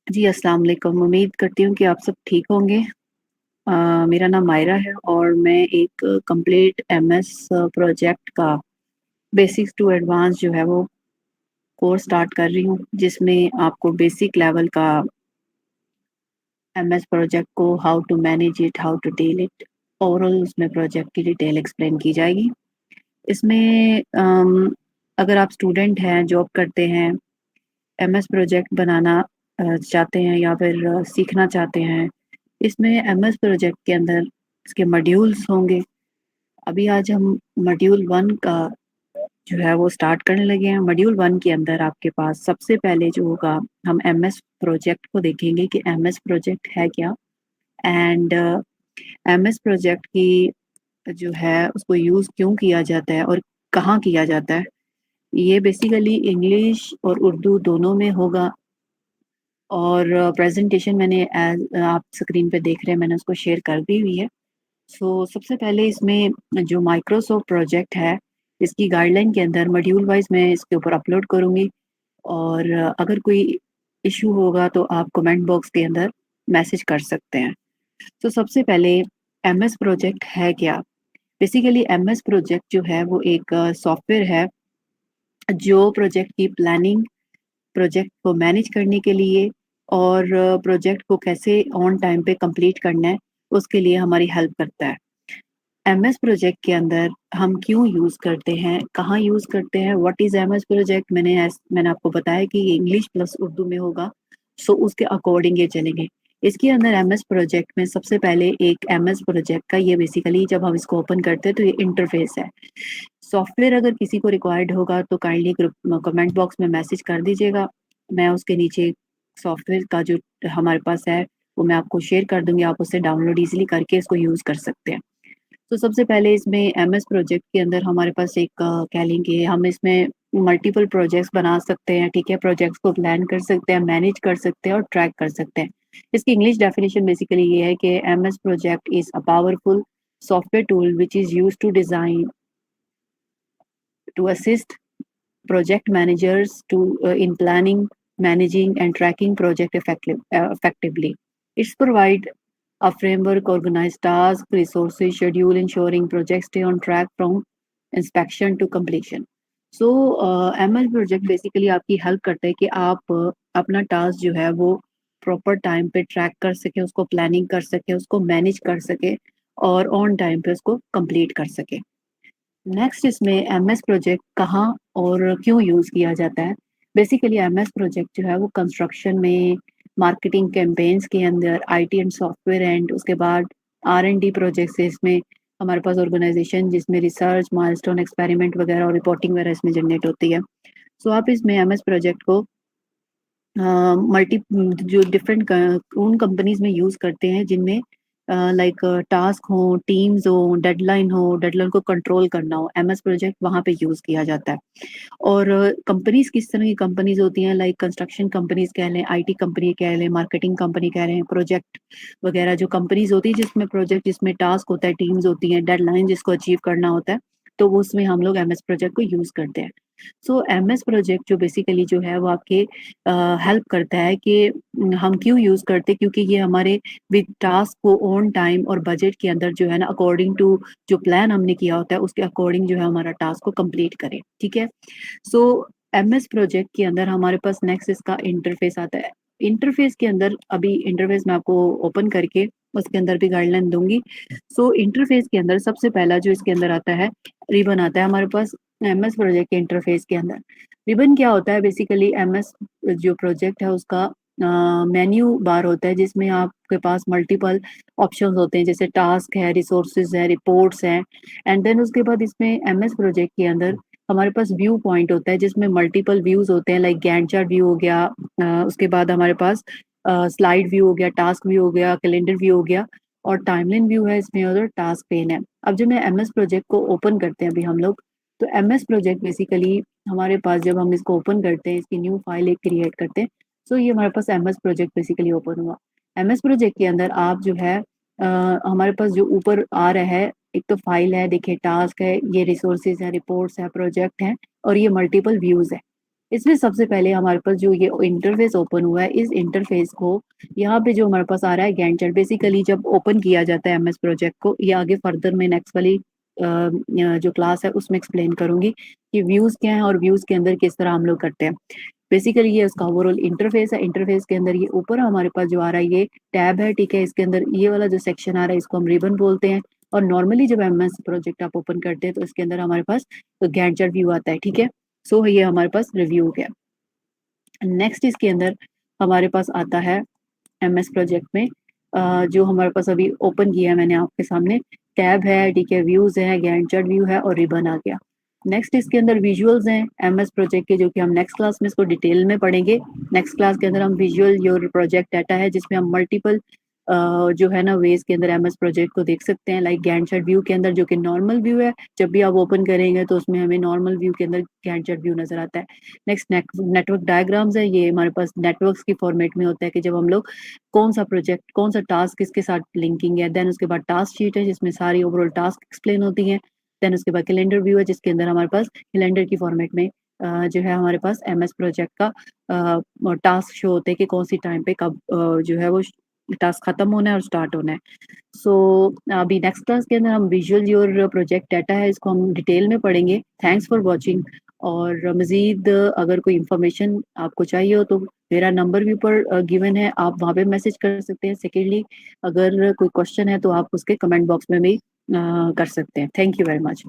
जी, अस्सलाम वालेकुम। उम्मीद करती हूँ कि आप सब ठीक होंगे। मेरा नाम मायरा है और मैं एक कंप्लीट एमएस प्रोजेक्ट का बेसिक्स टू एडवांस जो है वो कोर्स स्टार्ट कर रही हूँ, जिसमें आपको बेसिक लेवल का एमएस प्रोजेक्ट को how to manage it, how to deal it, overall उसमें प्रोजेक्ट की डिटेल एक्सप्लेन की जाएगी। इसमें अगर आप स्टूडेंट हैं, जॉब करते हैं, एमएस प्रोजेक्ट बनाना चाहते हैं या फिर सीखना चाहते हैं, इसमें एमएस प्रोजेक्ट के अंदर इसके मॉड्यूल्स होंगे। अभी आज हम मॉड्यूल 1 का जो है वो स्टार्ट करने लगे हैं। मॉड्यूल 1 के अंदर आपके पास सबसे पहले जो होगा, हम एमएस प्रोजेक्ट को देखेंगे कि एमएस प्रोजेक्ट है क्या, एंड एमएस प्रोजेक्ट की जो है उसको यूज़ क्यों किया जाता है और कहाँ किया जाता है। ये बेसिकली इंग्लिश और उर्दू दोनों में होगा। और प्रेजेंटेशन मैंने आप स्क्रीन पे देख रहे हैं, मैंने उसको शेयर कर दी हुई है। सो सबसे पहले इसमें जो माइक्रोसॉफ्ट प्रोजेक्ट है, इसकी गाइडलाइन के अंदर मॉड्यूल वाइज मैं इसके ऊपर अपलोड करूँगी। और अगर कोई इशू होगा तो आप कमेंट बॉक्स के अंदर मैसेज कर सकते हैं। तो सबसे पहले एमएस प्रोजेक्ट है क्या? बेसिकली एमएस प्रोजेक्ट जो है वो एक सॉफ्टवेयर है जो प्रोजेक्ट की प्लानिंग, प्रोजेक्ट को मैनेज करने के लिए और प्रोजेक्ट को कैसे ऑन टाइम पे कंप्लीट करना है, उसके लिए हमारी हेल्प करता है। एमएस प्रोजेक्ट के अंदर हम क्यों यूज़ करते हैं, कहाँ यूज़ करते हैं, व्हाट इज़ एमएस प्रोजेक्ट, मैंने आपको बताया कि ये इंग्लिश प्लस उर्दू में होगा, सो उसके अकॉर्डिंग ये चलेंगे। इसके अंदर एमएस प्रोजेक्ट में सबसे पहले एक एमएस प्रोजेक्ट का ये बेसिकली जब हम इसको ओपन करते हैं तो ये इंटरफेस है। सॉफ्टवेयर अगर किसी को रिक्वायर्ड होगा तो काइंडली ग्रुप कमेंट बॉक्स में मैसेज कर दीजिएगा। मैं उसके नीचे सॉफ्टवेयर का जो हमारे पास है वो मैं आपको शेयर कर दूँगी, आप उससे डाउनलोड ईज़िली करके इसको यूज़ कर सकते हैं। तो सबसे पहले इसमें एमएस प्रोजेक्ट के अंदर हमारे पास एक कह लें कि हम इसमें मल्टीपल प्रोजेक्ट्स बना सकते हैं, ठीक है? प्रोजेक्ट्स को प्लान कर सकते हैं, मैनेज कर सकते हैं और ट्रैक कर सकते हैं। इसकी इंग्लिश डेफिनिशन बेसिकली ये है कि MS Project is a powerful software tool which is used to design, to assist project managers to in planning, managing, and tracking project effectively. It's provide a framework, organize tasks, resources, schedule, ensuring projects stay on track from inspection to completion. So ML project basically आपकी help करता है कि आप अपना task जो है वो proper time पे ट्रैक कर सके, उसको प्लानिंग कर सके, उसको मैनेज कर सके और ऑन टाइम पे उसको कंप्लीट कर सके। नेक्स्ट इसमें एमएस प्रोजेक्ट कहाँ और क्यों यूज़ किया जाता है? बेसिकली एमएस प्रोजेक्ट जो है वो कंस्ट्रक्शन में, मार्केटिंग कैंपेन्स के अंदर, आईटी एंड सॉफ्टवेयर एंड उसके बाद आर-एन-डी प्रोजेक्ट्स है इसमें। हमारे पास ऑर्गेनाइजेशन जिसमें रिसर्च, माइलस्टोन, एक्सपेरिमेंट वगैरह और रिपोर्टिंग वगैरह इसमें जनरेट होती है। सो आप इसमें एमएस प्रोजेक्ट को मल्टी जो डिफरेंट उन कंपनीज में यूज़ करते हैं जिनमें लाइक टास्क हो, टीम्स हो, डेडलाइन को कंट्रोल करना हो, एमएस प्रोजेक्ट वहाँ पे यूज़ किया जाता है। और कंपनीज किस तरह की कंपनीज होती हैं, लाइक कंस्ट्रक्शन कंपनीज कह लें, आईटी कंपनी कह लें, मार्केटिंग कंपनी कह लें, प्रोजेक्ट वगैरह जो कंपनीज होती है जिसमें प्रोजेक्ट, जिसमें टास्क होता है, टीम्स होती हैं, डेडलाइन जिसको अचीव करना होता है, तो वो उसमें हम लोग एमएस प्रोजेक्ट को यूज़ करते हैं। सो एमएस प्रोजेक्ट जो बेसिकली जो है वो आपके हेल्प करता है कि हम क्यों यूज़ करते हैं, क्योंकि ये हमारे विद टास्क को ऑन टाइम और बजट के अंदर जो है ना, अकॉर्डिंग टू जो प्लान हमने किया होता है उसके अकॉर्डिंग जो है हमारा टास्क को कंप्लीट करें, ठीक है? सो एमएस प्रोजेक्ट के अंदर हमारे पास नेक्स्ट इसका इंटरफेस आता है। इंटरफेस के अंदर अभी इंटरफेस मैं आपको ओपन करके उसके अंदर भी गाइडलाइन दूँगी। सो इंटरफेस के अंदर सबसे पहला जो इसके अंदर आता है, रिबन आता है हमारे पास एमएस प्रोजेक्ट के इंटरफेस के अंदर। रिबन क्या होता है? बेसिकली एमएस जो प्रोजेक्ट है उसका मेन्यू बार होता है जिसमें आपके पास मल्टीपल ऑप्शंस होते हैं, जैसे टास्क है, रिसोर्सेज है, रिपोर्ट्स हैं, एंड देन उसके बाद इसमें एमएस प्रोजेक्ट के अंदर हमारे पास व्यू पॉइंट होता है जिसमें मल्टीपल व्यूज होते हैं, लाइक गैंट चार्ट व्यू हो गया, उसके बाद हमारे पास स्लाइड व्यू हो गया, टास्क व्यू हो गया, कैलेंडर व्यू हो गया और टाइमलाइन व्यू है इसमें, और टास्क पेन है। अब जब मैं एमएस प्रोजेक्ट को ओपन करते हैं अभी हम लोग, तो एमएस प्रोजेक्ट बेसिकली हमारे पास जब हम इसको ओपन करते हैं, इसकी न्यू फाइल एक क्रिएट करते हैं, सो ये हमारे पास एमएस प्रोजेक्ट बेसिकली ओपन हुआ। एमएस प्रोजेक्ट के अंदर आप जो है हमारे पास जो ऊपर आ रहा है, एक तो फाइल है, देखिए टास्क है, ये रिसोर्सेज है, रिपोर्ट्स है, प्रोजेक्ट है और ये मल्टीपल व्यूज है। इसमें सबसे पहले हमारे पास जो ये इंटरफेस ओपन हुआ है, इस इंटरफेस को यहाँ पे जो हमारे पास आ रहा है गैंट चार्ट, बेसिकली जब ओपन किया जाता है एमएस प्रोजेक्ट को, ये आगे फर्दर में नेक्स्ट वाली जो क्लास है उसमें एक्सप्लेन करूंगी कि व्यूज क्या है और व्यूज के अंदर किस तरह हम लोग करते हैं। बेसिकली ये उसका ओवरऑल इंटरफेस है। इंटरफेस के अंदर ये ऊपर हमारे पास जो आ रहा है ये टैब है, ठीक है। इसके अंदर ये वाला जो सेक्शन आ रहा है इसको हम रिबन बोलते हैं। और नॉर्मली जब एमएस प्रोजेक्ट आप ओपन करते हैं तो इसके अंदर हमारे पास तो गैंट चार्ट व्यू आता है, ठीक है। सो ये हमारे पास रिव्यू हो गया। नेक्स्ट इसके अंदर हमारे पास आता है एमएस प्रोजेक्ट में जो हमारे पास अभी ओपन किया है मैंने आपके सामने, टैब है, ठीक है, व्यूज है, गैंट चार्ट व्यू है और रिबन आ गया। नेक्स्ट इसके अंदर विजुअल्स हैं एमएस प्रोजेक्ट के, जो कि हम नेक्स्ट क्लास में इसको डिटेल में पढ़ेंगे। नेक्स्ट क्लास के अंदर हम विजुअल योर प्रोजेक्ट डाटा है जिसमें हम मल्टीपल जो है ना वेज के अंदर एमएस प्रोजेक्ट को देख सकते हैं, लाइक गैंट चार्ट व्यू के अंदर जो कि नॉर्मल व्यू है, जब भी आप ओपन करेंगे तो उसमें हमें नॉर्मल व्यू के अंदर गैंट चार्ट व्यू नजर आता है। नेक्स्ट नेटवर्क डायग्राम्स है, ये हमारे पास नेटवर्क्स की फॉर्मेट में होता है कि जब हम लोग कौन सा प्रोजेक्ट कौन सा टास्क किसके साथ लिंकिंग है। देन उसके बाद टास्क शीट है जिसमें सारी ओवरऑल टास्क एक्सप्लेन होती हैं। देन उसके बाद कैलेंडर व्यू है जिसके अंदर हमारे पास कैलेंडर की फॉर्मेट में जो है हमारे पास एमएस प्रोजेक्ट का टास्क शो होते हैं कि कौन सी टाइम पे कब जो है वो टास्क खत्म होना है और स्टार्ट होना है। सो अभी नेक्स्ट क्लास के अंदर हम विजुअल योर प्रोजेक्ट डाटा है इसको हम डिटेल में पढ़ेंगे। Thanks for watching. और मज़ीद अगर कोई इंफॉर्मेशन आपको चाहिए हो तो मेरा नंबर भी ऊपर गिवन है, आप वहाँ पे मैसेज कर सकते हैं। सेकेंडली अगर कोई क्वेश्चन है तो आप उसके कमेंट बॉक्स में भी कर सकते हैं। Thank you very much.